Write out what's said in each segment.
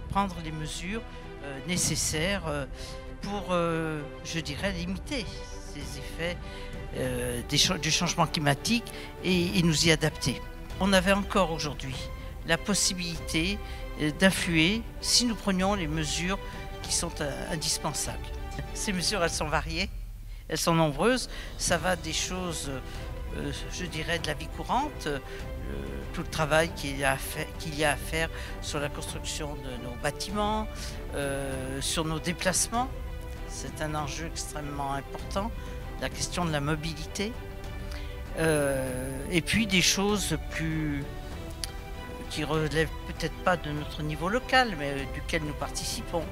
prendre les mesures nécessaires pour, je dirais, limiter ces effets du changement climatique et nous y adapter. On avait encore aujourd'hui la possibilité d'influer si nous prenions les mesures qui sont indispensables. Ces mesures, elles sont variées, elles sont nombreuses. Ça va des choses, je dirais, de la vie courante, tout le travail qu'il y a à faire sur la construction de nos bâtiments, sur nos déplacements. C'est un enjeu extrêmement important, la question de la mobilité. Et puis des choses qui relèvent peut-être pas de notre niveau local, mais duquel nous participons.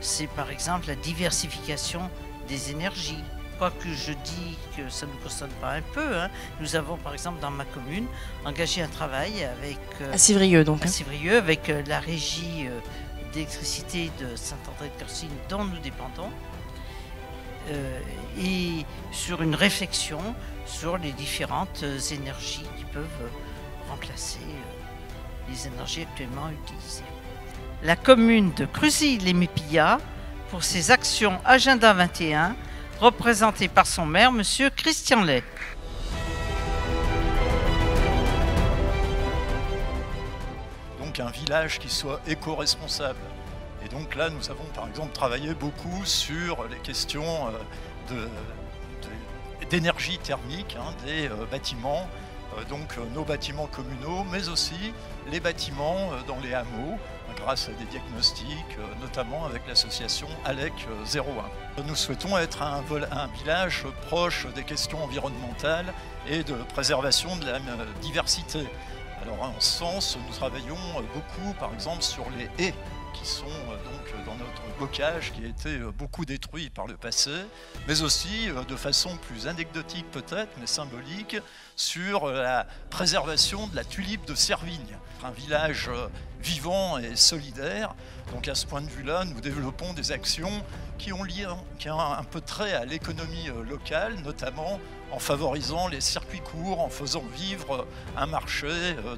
C'est par exemple la diversification des énergies. Quoique je dis que ça ne nous concerne pas un peu, hein. Nous avons par exemple dans ma commune engagé un travail avec à Civrieux, donc, à Civrieux, avec la régie d'électricité de Saint-André-de-Corsine dont nous dépendons, et sur une réflexion sur les différentes énergies qui peuvent remplacer les énergies actuellement utilisées. La commune de Cruzy-les-Mépillas, pour ses actions Agenda 21, représentée par son maire, M. Christian Lay. Donc un village qui soit éco-responsable. Et donc là, nous avons par exemple travaillé beaucoup sur les questions d'énergie thermique des bâtiments, donc nos bâtiments communaux, mais aussi les bâtiments dans les hameaux, grâce à des diagnostics, notamment avec l'association ALEC 01. Nous souhaitons être un village proche des questions environnementales et de préservation de la diversité. Alors en ce sens, nous travaillons beaucoup par exemple sur les haies qui sont donc dans notre bocage qui a été beaucoup détruit par le passé, mais aussi de façon plus anecdotique peut-être, mais symbolique, sur la préservation de la tulipe de Servigne, un village vivant et solidaire. Donc à ce point de vue-là, nous développons des actions qui ont un peu trait à l'économie locale, notamment en favorisant les circuits courts, en faisant vivre un marché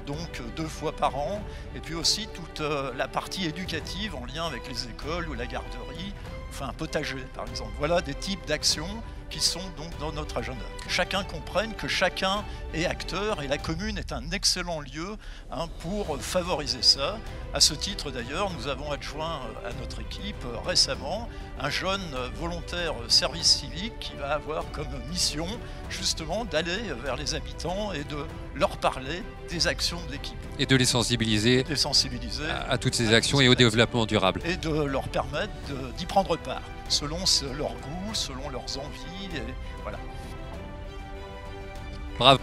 donc 2 fois par an, et puis aussi toute la partie éducative en lien avec les écoles ou la garderie, enfin un potager par exemple. Voilà des types d'actions qui sont donc dans notre agenda. Chacun comprenne que chacun est acteur et la commune est un excellent lieu pour favoriser ça. À ce titre d'ailleurs, nous avons adjoint à notre équipe récemment un jeune volontaire service civique qui va avoir comme mission justement d'aller vers les habitants et de leur parler des actions de l'équipe. Et de les sensibiliser, à toutes ces actions et au développement durable. Et de leur permettre d'y prendre part, selon leur goût, selon leurs envies, et voilà. Bravo.